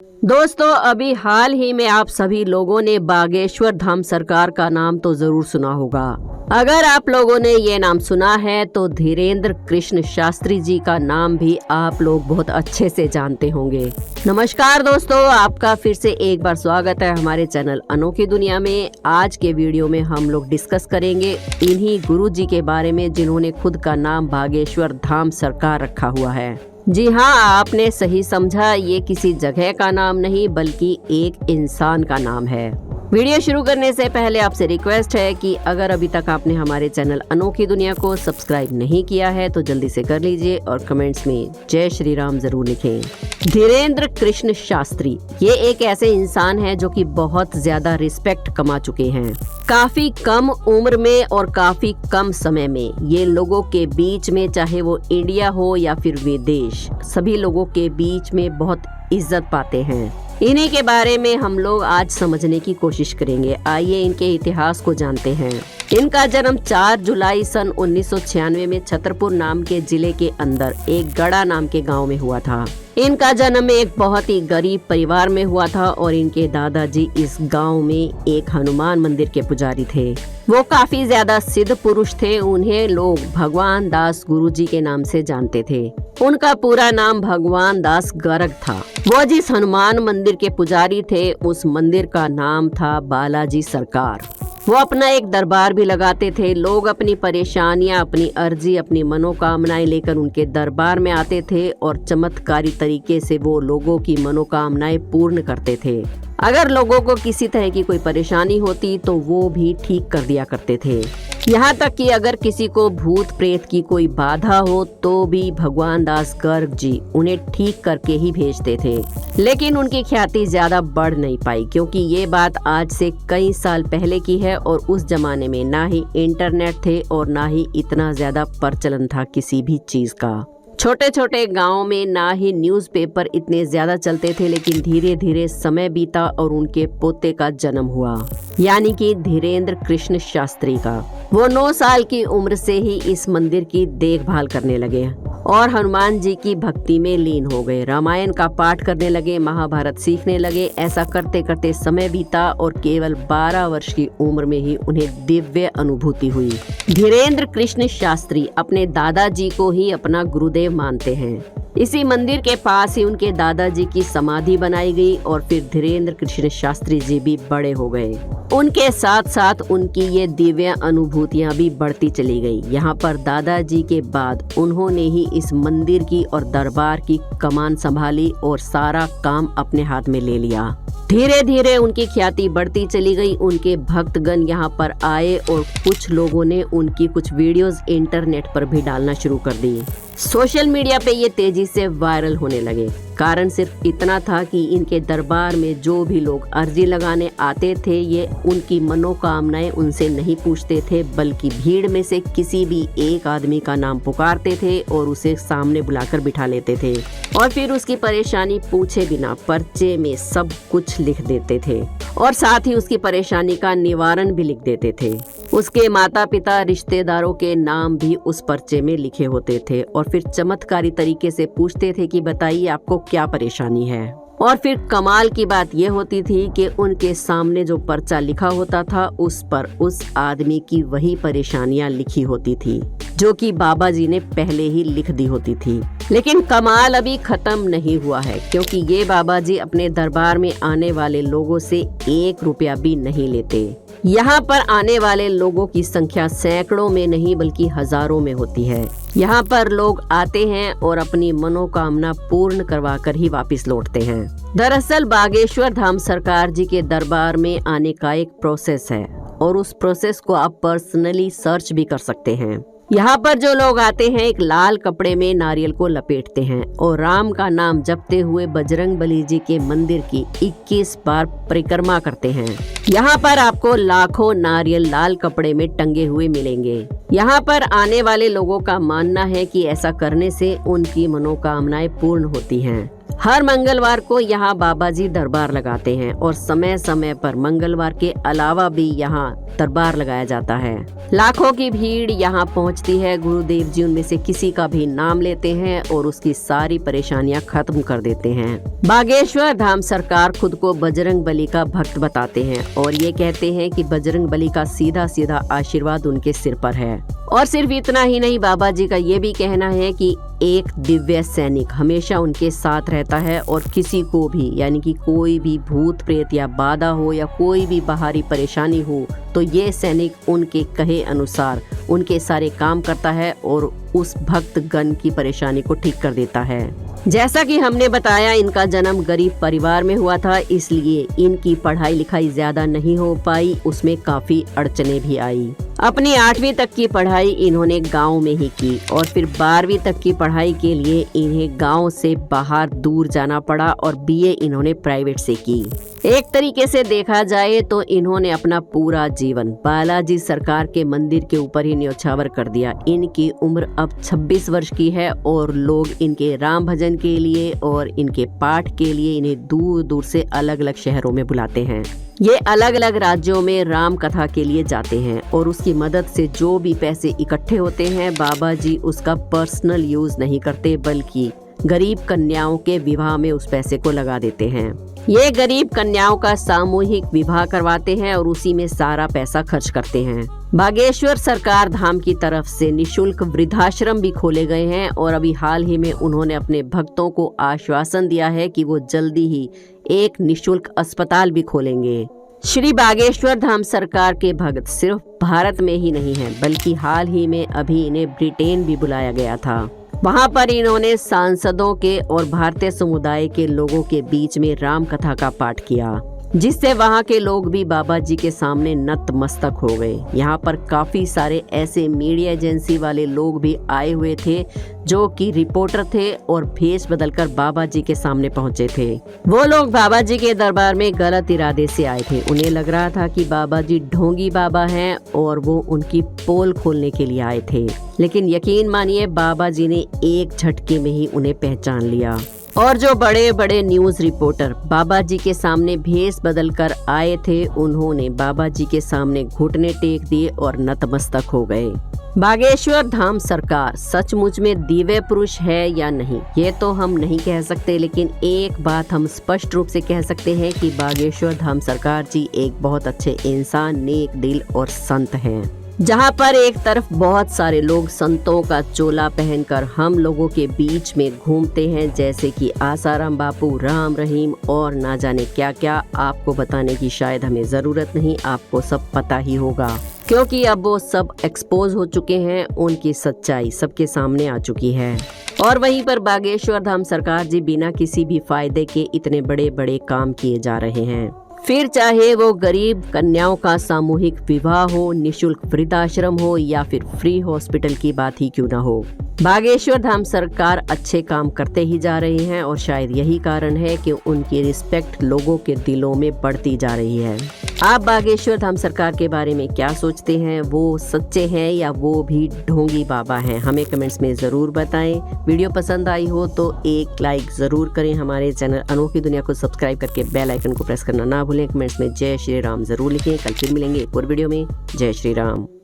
दोस्तों, अभी हाल ही में आप सभी लोगों ने बागेश्वर धाम सरकार का नाम तो जरूर सुना होगा। अगर आप लोगों ने ये नाम सुना है तो धीरेन्द्र कृष्ण शास्त्री जी का नाम भी आप लोग बहुत अच्छे से जानते होंगे। नमस्कार दोस्तों, आपका फिर से एक बार स्वागत है हमारे चैनल अनोखी दुनिया में। आज के वीडियो में हम लोग डिस्कस करेंगे इन्हीं गुरु जी के बारे में जिन्होंने खुद का नाम बागेश्वर धाम सरकार रखा हुआ है। जी हाँ, आपने सही समझा, ये किसी जगह का नाम नहीं बल्कि एक इंसान का नाम है। वीडियो शुरू करने से पहले आपसे रिक्वेस्ट है कि अगर अभी तक आपने हमारे चैनल अनोखी दुनिया को सब्सक्राइब नहीं किया है तो जल्दी से कर लीजिए और कमेंट्स में जय श्री राम जरूर लिखें। धीरेन्द्र कृष्ण शास्त्री ये एक ऐसे इंसान है जो कि बहुत ज्यादा रिस्पेक्ट कमा चुके हैं। काफी कम उम्र में और काफी कम समय में ये लोगों के बीच में, चाहे वो इंडिया हो या फिर विदेश, सभी लोगों के बीच में बहुत इज्जत पाते हैं। इन्हीं के बारे में हम लोग आज समझने की कोशिश करेंगे। आइए इनके इतिहास को जानते हैं। इनका जन्म 4 जुलाई सन 1996 में छतरपुर नाम के जिले के अंदर एक गड़ा नाम के गांव में हुआ था। इनका जन्म एक बहुत ही गरीब परिवार में हुआ था और इनके दादाजी इस गांव में एक हनुमान मंदिर के पुजारी थे। वो काफी ज्यादा सिद्ध पुरुष थे। उन्हें लोग भगवान दास गुरुजी के नाम से जानते थे। उनका पूरा नाम भगवान दास गर्ग था। वो जिस हनुमान मंदिर के पुजारी थे उस मंदिर का नाम था बालाजी सरकार। वो अपना एक दरबार भी लगाते थे। लोग अपनी परेशानियां, अपनी अर्जी, अपनी मनोकामनाएं लेकर उनके दरबार में आते थे और चमत्कारी तरीके से वो लोगों की मनोकामनाएं पूर्ण करते थे। अगर लोगों को किसी तरह की कोई परेशानी होती तो वो भी ठीक कर दिया करते थे। यहाँ तक कि अगर किसी को भूत प्रेत की कोई बाधा हो तो भी भगवान दास गर्ग जी उन्हें ठीक करके ही भेजते थे। लेकिन उनकी ख्याति ज्यादा बढ़ नहीं पाई क्योंकि ये बात आज से कई साल पहले की है और उस जमाने में ना ही इंटरनेट थे और ना ही इतना ज्यादा प्रचलन था किसी भी चीज का। छोटे छोटे गांव में ना ही न्यूज़पेपर इतने ज्यादा चलते थे। लेकिन धीरे धीरे समय बीता और उनके पोते का जन्म हुआ, यानी कि धीरेन्द्र कृष्ण शास्त्री का। वो 9 साल की उम्र से ही इस मंदिर की देखभाल करने लगे और हनुमान जी की भक्ति में लीन हो गए। रामायण का पाठ करने लगे, महाभारत सीखने लगे। ऐसा करते करते समय बीता और केवल 12 वर्ष की उम्र में ही उन्हें दिव्य अनुभूति हुई। धीरेन्द्र कृष्ण शास्त्री अपने दादाजी को ही अपना गुरुदेव मानते हैं। इसी मंदिर के पास ही उनके दादाजी की समाधि बनाई गई और फिर धीरेन्द्र कृष्ण शास्त्री जी भी बड़े हो गए। उनके साथ साथ उनकी ये दिव्य अनुभूतियां भी बढ़ती चली गई। यहाँ पर दादाजी के बाद उन्होंने ही इस मंदिर की और दरबार की कमान संभाली और सारा काम अपने हाथ में ले लिया। धीरे धीरे उनकी ख्याति बढ़ती चली गई। उनके भक्तगण यहाँ पर आए और कुछ लोगों ने उनकी कुछ वीडियोस इंटरनेट पर भी डालना शुरू कर दी। सोशल मीडिया पे ये तेजी से वायरल होने लगे। कारण सिर्फ इतना था कि इनके दरबार में जो भी लोग अर्जी लगाने आते थे ये उनकी मनोकामनाएं उनसे नहीं पूछते थे बल्कि भीड़ में से किसी भी एक आदमी का नाम पुकारते थे और उसे सामने बुलाकर बिठा लेते थे और फिर उसकी परेशानी पूछे बिना पर्चे में सब कुछ लिख देते थे और साथ ही उसकी परेशानी का निवारण भी लिख देते थे। उसके माता पिता, रिश्तेदारों के नाम भी उस पर्चे में लिखे होते थे और फिर चमत्कारी तरीके से पूछते थे कि बताइए आपको क्या परेशानी है। और फिर कमाल की बात यह होती थी कि उनके सामने जो पर्चा लिखा होता था उस पर उस आदमी की वही परेशानियां लिखी होती थी जो कि बाबा जी ने पहले ही लिख दी होती थी। लेकिन कमाल अभी खत्म नहीं हुआ है क्योंकि ये बाबा जी अपने दरबार में आने वाले लोगों से 1 रुपया भी नहीं लेते। यहाँ पर आने वाले लोगों की संख्या सैकड़ों में नहीं बल्कि हजारों में होती है। यहाँ पर लोग आते हैं और अपनी मनोकामना पूर्ण करवा कर ही वापस लौटते हैं। दरअसल बागेश्वर धाम सरकार जी के दरबार में आने का एक प्रोसेस है और उस प्रोसेस को आप पर्सनली सर्च भी कर सकते हैं। यहाँ पर जो लोग आते हैं एक लाल कपड़े में नारियल को लपेटते हैं और राम का नाम जपते हुए बजरंगबली जी के मंदिर की 21 बार परिक्रमा करते हैं। यहाँ पर आपको लाखों नारियल लाल कपड़े में टंगे हुए मिलेंगे। यहाँ पर आने वाले लोगों का मानना है कि ऐसा करने से उनकी मनोकामनाएं पूर्ण होती हैं। हर मंगलवार को यहाँ बाबा जी दरबार लगाते हैं और समय समय पर मंगलवार के अलावा भी यहाँ दरबार लगाया जाता है। लाखों की भीड़ यहाँ पहुँचती है। गुरुदेव जी उनमें से किसी का भी नाम लेते हैं और उसकी सारी परेशानियाँ खत्म कर देते हैं। बागेश्वर धाम सरकार खुद को बजरंग बली का भक्त बताते हैं और ये कहते हैं कि बजरंग बली का सीधा सीधा आशीर्वाद उनके सिर पर है। और सिर्फ इतना ही नहीं, बाबा जी का ये भी कहना है कि एक दिव्य सैनिक हमेशा उनके साथ रहता है और किसी को भी यानी कि कोई भी भूत प्रेत या बाधा हो या कोई भी बाहरी परेशानी हो तो ये सैनिक उनके कहे अनुसार उनके सारे काम करता है और उस भक्त गण की परेशानी को ठीक कर देता है। जैसा कि हमने बताया, इनका जन्म गरीब परिवार में हुआ था, इसलिए इनकी पढ़ाई लिखाई ज्यादा नहीं हो पाई, उसमें काफी अड़चने भी आई। अपनी 8वीं तक की पढ़ाई इन्होंने गांव में ही की और फिर 12वीं तक की पढ़ाई के लिए इन्हें गांव से बाहर दूर जाना पड़ा और बीए इन्होंने प्राइवेट से की। एक तरीके से देखा जाए तो इन्होंने अपना पूरा जीवन बालाजी सरकार के मंदिर के ऊपर ही न्यौछावर कर दिया। इनकी उम्र अब 26 वर्ष की है और लोग इनके राम भजन के लिए और इनके पाठ के लिए इन्हें दूर दूर से अलग अलग शहरों में बुलाते हैं। ये अलग अलग राज्यों में राम कथा के लिए जाते हैं और उसकी मदद से जो भी पैसे इकट्ठे होते हैं बाबा जी उसका पर्सनल यूज नहीं करते बल्कि गरीब कन्याओं के विवाह में उस पैसे को लगा देते हैं। ये गरीब कन्याओं का सामूहिक विवाह करवाते हैं और उसी में सारा पैसा खर्च करते हैं। बागेश्वर सरकार धाम की तरफ से निशुल्क वृद्धाश्रम भी खोले गए हैं और अभी हाल ही में उन्होंने अपने भक्तों को आश्वासन दिया है कि वो जल्दी ही एक निशुल्क अस्पताल भी खोलेंगे। श्री बागेश्वर धाम सरकार के भक्त सिर्फ भारत में ही नहीं हैं, बल्कि हाल ही में अभी इन्हें ब्रिटेन भी बुलाया गया था। वहां पर इन्होंने सांसदों के और भारतीय समुदाय के लोगों के बीच में राम कथा का पाठ किया, जिससे वहां के लोग भी बाबा जी के सामने नतमस्तक हो गए। यहाँ पर काफी सारे ऐसे मीडिया एजेंसी वाले लोग भी आए हुए थे जो कि रिपोर्टर थे और भेष बदलकर बाबा जी के सामने पहुंचे थे। वो लोग बाबा जी के दरबार में गलत इरादे से आए थे। उन्हें लग रहा था कि बाबा जी ढोंगी बाबा हैं और वो उनकी पोल खोलने के लिए आए थे, लेकिन यकीन मानिए बाबा जी ने एक झटके में ही उन्हें पहचान लिया। और जो बड़े बड़े न्यूज रिपोर्टर बाबा जी के सामने भेष बदल कर आए थे उन्होंने बाबा जी के सामने घुटने टेक दिए और नतमस्तक हो गए। बागेश्वर धाम सरकार सचमुच में दिव्य पुरुष है या नहीं ये तो हम नहीं कह सकते, लेकिन एक बात हम स्पष्ट रूप से कह सकते हैं कि बागेश्वर धाम सरकार जी एक बहुत अच्छे इंसान, नेक दिल और संत हैं। जहाँ पर एक तरफ बहुत सारे लोग संतों का चोला पहनकर हम लोगों के बीच में घूमते हैं, जैसे कि आसाराम बापू, राम रहीम और ना जाने क्या क्या। आपको बताने की शायद हमें जरूरत नहीं, आपको सब पता ही होगा क्योंकि अब वो सब एक्सपोज हो चुके हैं, उनकी सच्चाई सबके सामने आ चुकी है। और वहीं पर बागेश्वर धाम सरकार जी बिना किसी भी फायदे के इतने बड़े बड़े काम किए जा रहे हैं, फिर चाहे वो गरीब कन्याओं का सामूहिक विवाह हो, निशुल्क वृद्धाश्रम हो या फिर फ्री हॉस्पिटल की बात ही क्यों ना हो। बागेश्वर धाम सरकार अच्छे काम करते ही जा रही हैं और शायद यही कारण है कि उनकी रिस्पेक्ट लोगों के दिलों में बढ़ती जा रही है। आप बागेश्वर धाम सरकार के बारे में क्या सोचते हैं? वो सच्चे हैं या वो भी ढोंगी बाबा हैं? हमें कमेंट्स में जरूर बताएं। वीडियो पसंद आई हो तो एक लाइक जरूर करें। हमारे चैनल अनोखी दुनिया को सब्सक्राइब करके बेल आइकन को प्रेस करना ना भूलें। कमेंट्स में जय श्री राम जरूर लिखें। कल फिर मिलेंगे एक और वीडियो में। जय श्री राम।